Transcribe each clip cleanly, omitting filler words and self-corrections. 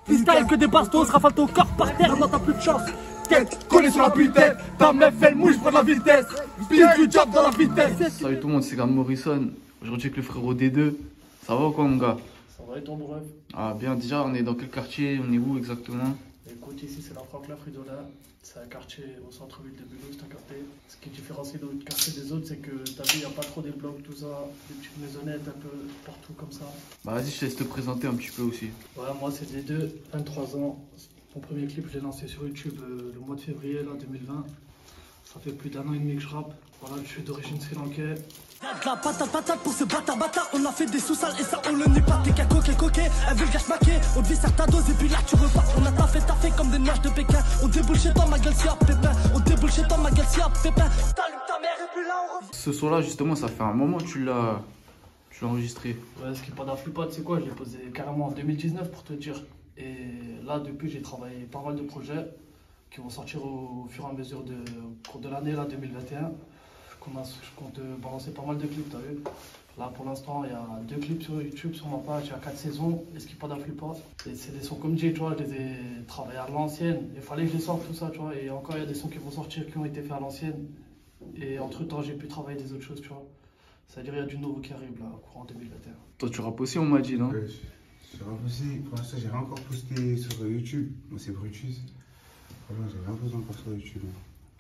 Freestyle que des bastos, rafale ton corps par terre, non t'as plus de chance. Tête, collé sur la pute-tête, ta meuf elle mouche pour de la vitesse. Pile du job dans la vitesse. Salut tout le monde, c'est Graham Morrison. Aujourd'hui avec le frérot D2. Ça va ou quoi mon gars? Ça va et ton bref? Ah bien, déjà on est dans quel quartier? On est où exactement? Écoute, ici c'est la Franklin Fridolin. C'est un quartier au centre-ville de Mulhouse, t'as capté. Ce qui différencie le quartier des autres, c'est que t'as vu, il n'y a pas trop des blocs, tout ça, des petites maisonnettes un peu partout comme ça. Bah vas-y, je te laisse te présenter un petit peu aussi. Voilà, moi c'est D2, 23 ans. Mon premier clip, je l'ai lancé sur YouTube le mois de février là, 2020. Ça fait plus d'un an et demi que je rappe. Voilà, je suis d'origine sri-lankais. La patate pour ce bata, on a fait des sous-sales et ça on le n'est pas. T'es qu'un coquet, un vulgaire maqué. On devait faire ta dose et puis là tu repars. On a taffé comme des nuages de Pékin. On déboule chez toi, ma gueule si à pépin. On déboule chez toi, ma gueule si à pépin. T'allumes ta mère et puis là on revient. Ce son là justement, ça fait un moment que tu l'as enregistré. Ouais, ce qui est pas d'Aflipad, c'est quoi? Je l'ai posé carrément en 2019 pour te dire. Et là, depuis, j'ai travaillé pas mal de projets qui vont sortir au fur et à mesure au cours de l'année 2021. Je compte balancer pas mal de clips, t'as vu. Là, pour l'instant, il y a 2 clips sur YouTube, sur ma page, il y a 4 saisons. Et ce qui est pas d'Aflipad, c'est des sons comme Jay, tu vois, je les ai travaillés à l'ancienne. Il fallait que je les sorte, tout ça, tu vois. Et encore, il y a des sons qui vont sortir qui ont été faits à l'ancienne. Et entre-temps, j'ai pu travailler des autres choses, tu vois. C'est-à-dire, il y a du nouveau qui arrive, là, au courant 2021. Toi, tu rappes aussi, on m'a dit, non? Je rappe aussi. Pour l'instant, j'ai rien encore posté sur YouTube. Moi, c'est Brutus. Franchement, j'ai rien posté encore sur YouTube.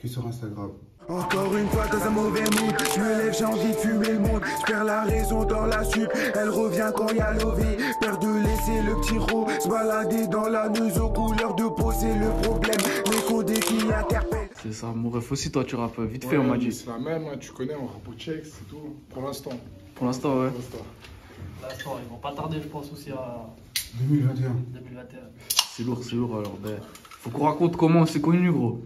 Que sur Instagram. Encore une fois dans un mauvais mood, je me lève, j'ai envie de fumer le monde. Je perds la raison dans la sup, elle revient quand y a l'OV. Peur de laisser le petit ro se balader dans la neuse aux couleurs de peau, c'est le problème. Les codés qui interpellent. C'est ça, mon ref aussi, toi tu rappes vite fait, on m'a dit. C'est la même, hein, tu connais, on rappe au check, c'est tout. Pour l'instant. Pour l'instant, ouais. L'instant, ils vont pas tarder, je pense, aussi à 2021. 2021. C'est lourd alors. Ben, faut qu'on raconte comment on s'est connus, gros.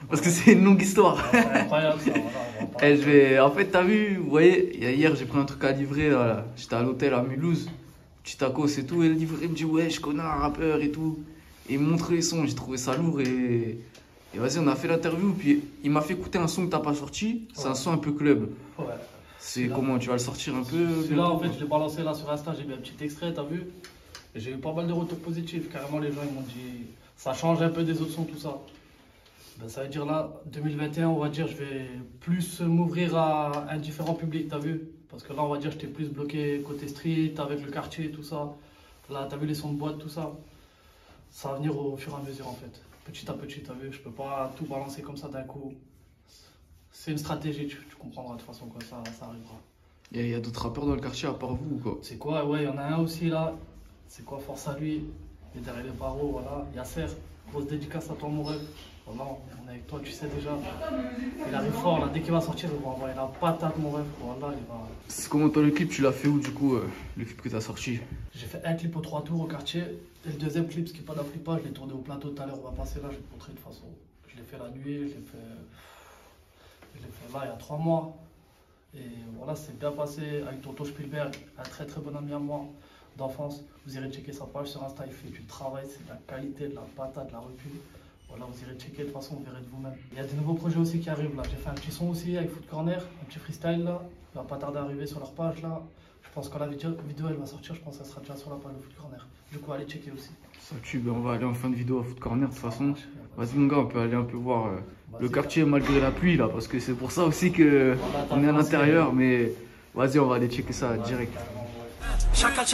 Parce que c'est une longue histoire. C'est incroyable ça, voilà. En fait, t'as vu, vous voyez, hier j'ai pris un truc à livrer, voilà. J'étais à l'hôtel à Mulhouse, petit tacos et tout, et le livreur il me dit ouais, je connais un rappeur et tout. Et il me montre les sons, j'ai trouvé ça lourd et vas-y, on a fait l'interview, puis il m'a fait écouter un son que t'as pas sorti, c'est un son un peu club. Ouais. C'est comment, tu vas le sortir un peu? Celui-là, en fait, je l'ai balancé là sur Insta, j'ai mis un petit extrait, t'as vu? Et j'ai eu pas mal de retours positifs, carrément les gens ils m'ont dit ça change un peu des autres sons, tout ça. Ben, ça veut dire là, 2021, on va dire, je vais plus m'ouvrir à un différent public, t'as vu? Parce que là, on va dire, j'étais plus bloqué côté street, avec le quartier, tout ça. Là, t'as vu les sons de boîte, tout ça. Ça va venir au fur et à mesure, en fait. Petit à petit, t'as vu? Je peux pas tout balancer comme ça d'un coup. C'est une stratégie, tu comprendras de toute façon, quoi, ça arrivera. Il y a d'autres rappeurs dans le quartier à part vous ou quoi? C'est quoi? Ouais, il y en a un aussi là. C'est quoi? Force à lui. Il est derrière les barreaux, voilà. Yasser, grosse dédicace à toi, mon rêve. Voilà, on est avec toi, tu sais déjà. Il arrive fort, là. Dès qu'il va sortir, il va envoyer la patate, mon rêve. Voilà, il va. C'est comment toi le clip, tu l'as fait où du coup, le clip que t'as sorti? J'ai fait un clip aux 3 tours au quartier. Et le deuxième clip, ce qui n'est pas d'Afripa, je l'ai tourné au plateau tout à l'heure. On va passer là, je vais te montrer de toute façon. Je l'ai fait la nuit, je l'ai fait là il y a 3 mois. Et voilà, c'est bien passé avec Tonton Spielberg, un très très bon ami à moi d'enfance. Vous irez checker sa page sur Insta, il fait du travail, c'est de la qualité, de la patate, de la recul. Voilà, vous irez checker, de toute façon, vous verrez de vous-même. Il y a des nouveaux projets aussi qui arrivent là. J'ai fait un petit son aussi avec Foot Corner, un petit freestyle là. Il va pas tarder à arriver sur leur page là. Je pense que la vidéo elle va sortir, je pense que ça sera déjà sur la page de Foot Corner. Du coup, allez checker aussi. Ça tue, ben on va aller en fin de vidéo à Foot Corner de toute façon. Vas-y mon gars, on peut aller un peu voir le quartier malgré la pluie là, parce que c'est pour ça aussi que on est à l'intérieur, mais vas-y, on va aller checker ça direct. Chacal,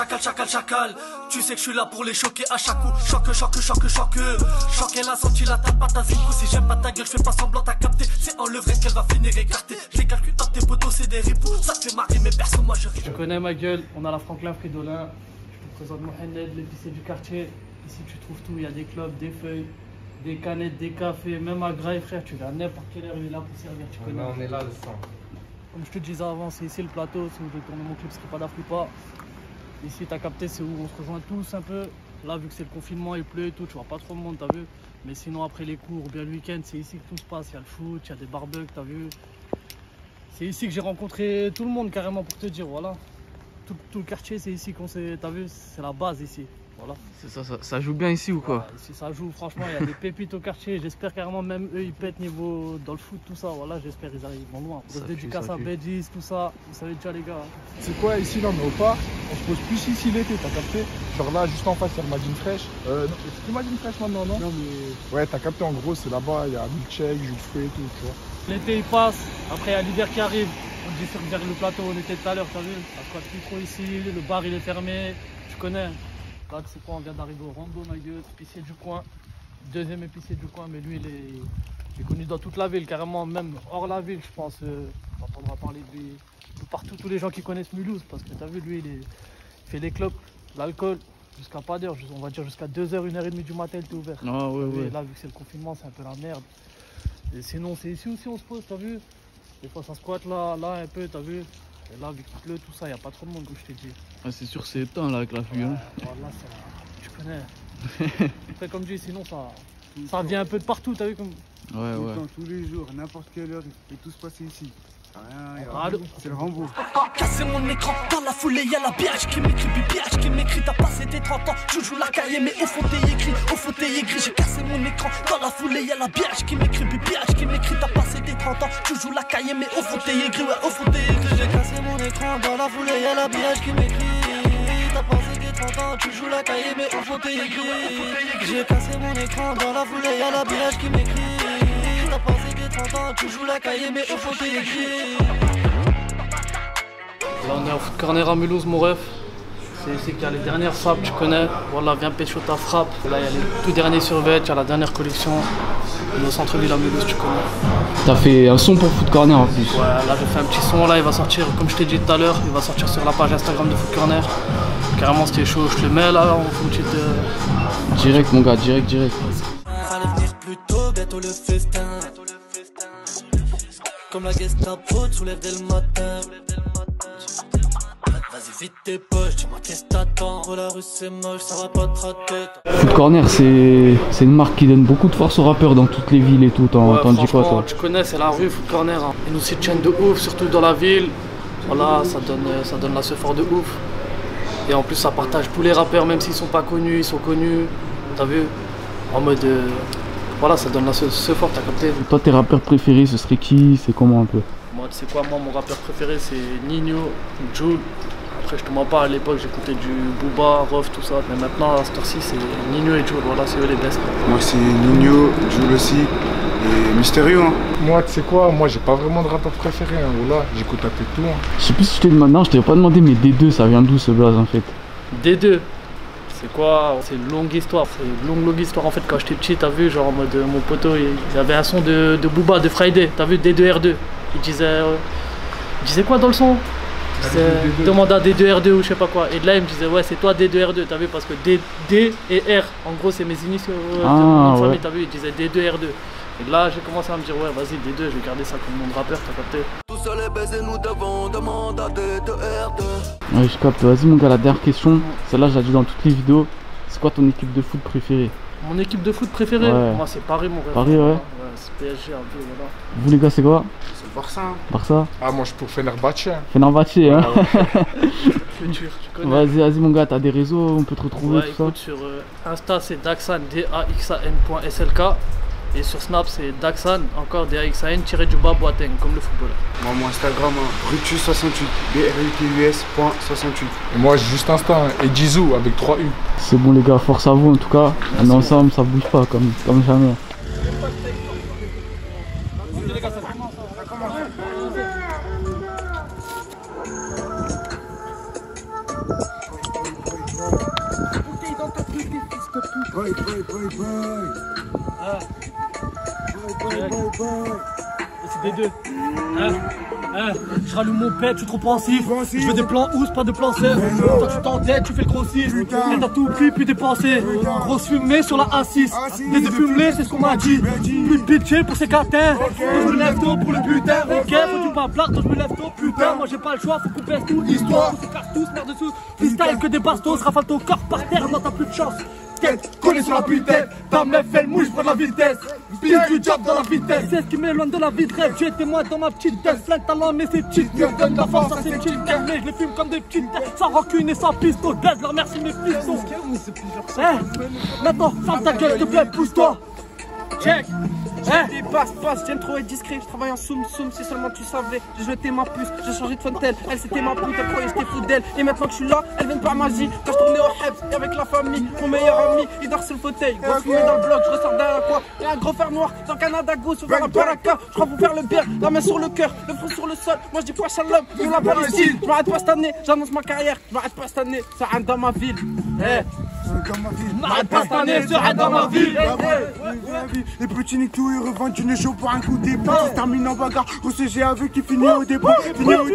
tu sais que je suis là pour les choquer à chaque coup. Choc, elle a senti la tape à ta zipou. Si j'aime pas ta gueule, je fais pas semblant t'as capté. C'est en levrette qu'elle va finir écartée. Je les calcule dans tes potos, c'est des ripoux. Ça te fait marrer, mais personne, moi je ris. Tu connais ma gueule, on a la Franklin Fridolin. Je te présente Mohamed, l'épicier du quartier. Ici tu trouves tout, il y a des clubs, des feuilles, des canettes, des cafés, même à Graille frère, tu viens à n'importe quelle heure, il est là pour servir, tu connais. On est là, le sang. Comme je te disais avant, c'est ici le plateau, c'est où je vais tourner mon clip, ce qui n'est pas d'Afripa. Ici, t'as capté, c'est où on se rejoint tous un peu. Là, vu que c'est le confinement, il pleut et tout, tu vois pas trop de monde, t'as vu. Mais sinon, après les cours, bien le week-end, c'est ici que tout se passe. Il y a le foot, il y a des barbecues, t'as vu. C'est ici que j'ai rencontré tout le monde, carrément, pour te dire, voilà. Tout le quartier, c'est ici qu'on s'est, t'as vu, c'est la base ici. Voilà. C'est ça joue bien ici ou quoi? Ici ça joue, franchement, il y a des pépites au quartier. J'espère carrément même eux ils pètent niveau dans le foot, tout ça. Voilà, j'espère ils arrivent loin. Grosse dédicace à Bedis, tout ça. Vous savez déjà les gars. C'est quoi ici, là, mais au parc, on se pose plus ici l'été, t'as capté? Genre là, juste en face, il y a le Madine Fresh. Non, c'est plus Madine Fresh maintenant, non? Non mais. Ouais, t'as capté, en gros, c'est là-bas, il y a milkshake, jus de fruits et tout, tu vois. L'été il passe, après il y a l'hiver qui arrive. On dit vers le plateau, on était tout à l'heure, t'as vu? Ça se passe plus trop ici, le bar il est fermé, tu connais. Là, c'est quoi, on vient d'arriver au Rambo, ma gueule, épicier du coin. Deuxième épicier du coin, mais lui il est connu dans toute la ville, carrément, même hors la ville, je pense. On entendra parler de lui de partout, tous les gens qui connaissent Mulhouse, parce que t'as vu, lui il fait des clopes, l'alcool, jusqu'à pas d'heure, on va dire jusqu'à 2h, 1h30 du matin, il était ouvert. Ah ouais. Là, vu que c'est le confinement, c'est un peu la merde. Et sinon, c'est ici aussi on se pose, t'as vu? Des fois ça squatte là un peu, t'as vu? Et là, vu qu'il pleut, tout ça, il n'y a pas trop de monde, comme je t'ai dit. Ah, c'est sûr, c'est éteint là avec la pluie. Hein. Voilà, tu connais. Après, comme je dis, sinon ça vient un peu de partout, t'as vu comme. Ouais. Tous les jours, à n'importe quelle heure, il peut tout se passer ici. Allô. C'est le Rambo. Casser mon écran, dans la foulée y'a la biatch qui m'écrit, biatch qui m'écrit. T'as passé tes 30 ans, je joue la cahier, mais au fond t'es écrit, J'ai cassé mon écran, dans la foulée y'a la biatch qui m'écrit, biatch qui m'écrit. T'as passé tes 30 ans, je joue la cahier, mais au fond t'es écrit, ouais, au fond t'es écrit. J'ai cassé mon écran, dans la foulée y'a la biatch qui m'écrit. T'as passé tes 30 ans, tu joues la cahier, mais au fond t'es écrit. J'ai cassé mon écran, dans la foulée y'a la biatch qui m'écrit. T'as passé tes 30 ans, tu joues la cahier, mais au fond t'es écrit. Là on est au foot corner à Mulhouse, mon ref. C'est ici qu'il y a les dernières frappes, tu connais. Voilà, viens pécho ta frappe. Là il y a les tout derniers survêts, il y a la dernière collection. On est au centre-ville à Mulhouse, tu connais. T'as fait un son pour Foot Corner en plus. Ouais, là j'ai fait un petit son, là il va sortir, comme je t'ai dit tout à l'heure, il va sortir sur la page Instagram de Foot Corner. Carrément c'était chaud, je te le mets là, on fait une petite... Direct mon gars, direct. Fallait venir plus tôt, bientôt le festin. Comme la Gestapo, tu soulèves dès le matin. Vas-y vite tes poches, dis-moi qu'est-ce que t'attends. Oh la rue c'est moche, ça va pas te rater. Foot Corner c'est une marque qui donne beaucoup de force aux rappeurs dans toutes les villes et tout. T'en dis quoi toi? Tu connais, c'est la rue Foot Corner. Hein. Ils nous soutiennent de ouf, surtout dans la ville. Voilà, ça donne la fort de ouf. Et en plus ça partage tous les rappeurs, même s'ils sont pas connus, ils sont connus. T'as vu? En mode... Voilà, ça donne la fort, t'as capté? Toi tes rappeurs préférés ce serait qui? C'est comment un peu? Moi tu sais quoi, moi mon rappeur préféré c'est Nino, Jul. Après je te mens pas, à l'époque j'écoutais du Booba, Rof, tout ça. Mais maintenant à cette heure-ci c'est Nino et Jul, voilà c'est eux les best. Moi c'est Nino, Jul aussi et Mysterio. Hein. Moi, tu sais quoi, moi j'ai pas vraiment de rappeur préféré, hein. Voilà, j'écoute un peu de tout. Hein. Je sais plus si je t'ai demandé, non je t'avais pas demandé, mais D2 ça vient d'où ce blaze en fait? D2, c'est quoi? C'est une longue histoire, c'est une longue histoire en fait. Quand j'étais petit, t'as vu, genre en mode mon poteau, il avait un son de Booba, de Friday, t'as vu, D2R2. Il disait quoi dans le son? Demande à D2R2 ou je sais pas quoi. Et de là il me disait ouais c'est toi D2R2, t'as vu, parce que D et R, en gros c'est mes initiaux de mon famille, t'as vu, il disait D2R2. Et là j'ai commencé à me dire ouais vas-y D2, je vais garder ça comme nom de rappeur, t'as capté? Tout seul est baisé, nous devons demander à D2R2. Ouais je capte, vas-y mon gars, la dernière question, celle-là je l'ai dit dans toutes les vidéos. C'est quoi ton équipe de foot préférée? Mon équipe de foot préférée? Ouais. Moi c'est Paris mon rêve. Paris ouais. C'est PSG un peu, voilà. Vous les gars c'est quoi? C'est le Barça. Barça? Ah, moi je suis pour Fenerbahçe. Fenerbahçe hein? Futur, tu connais. Vas-y mon gars, t'as des réseaux, on peut te retrouver Ouais, tout écoute, sur Insta c'est Daxan, DAXAN.SLK. Et sur Snap c'est Daxan, encore DAXAN-du-bas Boateng, comme le footballeur. Moi mon Instagram, hein, Brutus68, BRUTUS.68. Et moi j'ai juste Insta, hein, et Jizou avec 3 U. C'est bon les gars, force à vous en tout cas. On est ensemble, ça bouge pas comme jamais. C'est des deux. Je rallume mon pet, je suis trop pensif. Je veux des plans ous, pas de plans seufs. Toi tu t'entêtes, tu fais le grossiste. Et t'as tout pris puis dépensé. Grosse fumée sur la A6. Des défumelés, c'est ce qu'on m'a dit. Plus de pitié pour ces catins. Je me lève tôt pour le butin. Ok, faut du pas plat, je me lève tôt. Putain, moi j'ai pas le choix, faut qu'on pèse tout. Histoire, on se casse tous, merde dessous. Freestyle que des bastos, rafale ton corps par terre, non t'as plus de chance. Collé sur la putain, ta meuf elle mouche pour la vitesse. Pile du job dans la vitesse. C'est ce qui m'éloigne de la vie de rêve. Tu es témoin dans ma petite petites gueules, plein de talent, mais ces petites gueules donnent la force à ces petites gueules. Mais je les fume comme des petites gueules, sans rancune et sans pistolet. Je leur remercie mes pistons. Maintenant, ferme ta gueule, s'il te plaît, pousse-toi. Check. Passe, j'aime trop être discret, je travaille en soum, si seulement tu savais. J'ai jeté ma puce, j'ai changé de fontaine. Elle c'était ma pute, elle croyait que j'étais fou d'elle. Et maintenant que je suis là, elle vient par magie. Quand je tournais au Hebs et avec la famille, mon meilleur ami, il dort sur le fauteuil. Gros fumé dans le bloc, je ressors derrière quoi. Il y a un gros fer noir dans Canada Goose, faut faire un baraka. Je crois faut faire le bien, la main sur le cœur, le front sur le sol. Moi je dis quoi shalom, vive la Palestine. Je m'arrête pas cette année, j'annonce ma carrière. Je m'arrête pas cette année, ça rentre dans ma ville. M'arrête pas cette année, ça rentre dans ma ville. Les petits niquent tout, ils revendent une chaud pour un coup d'épée. Ça se termine en bagarre, au CG avec qui finit au dépôt. Parce qu'il sort un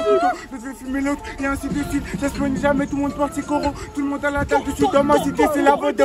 couteau, je vais fumer l'autre, et ainsi de suite. J'espère jamais tout le monde porte ses coraux. Tout le monde à la table, je suis dans ma cité, c'est la voix de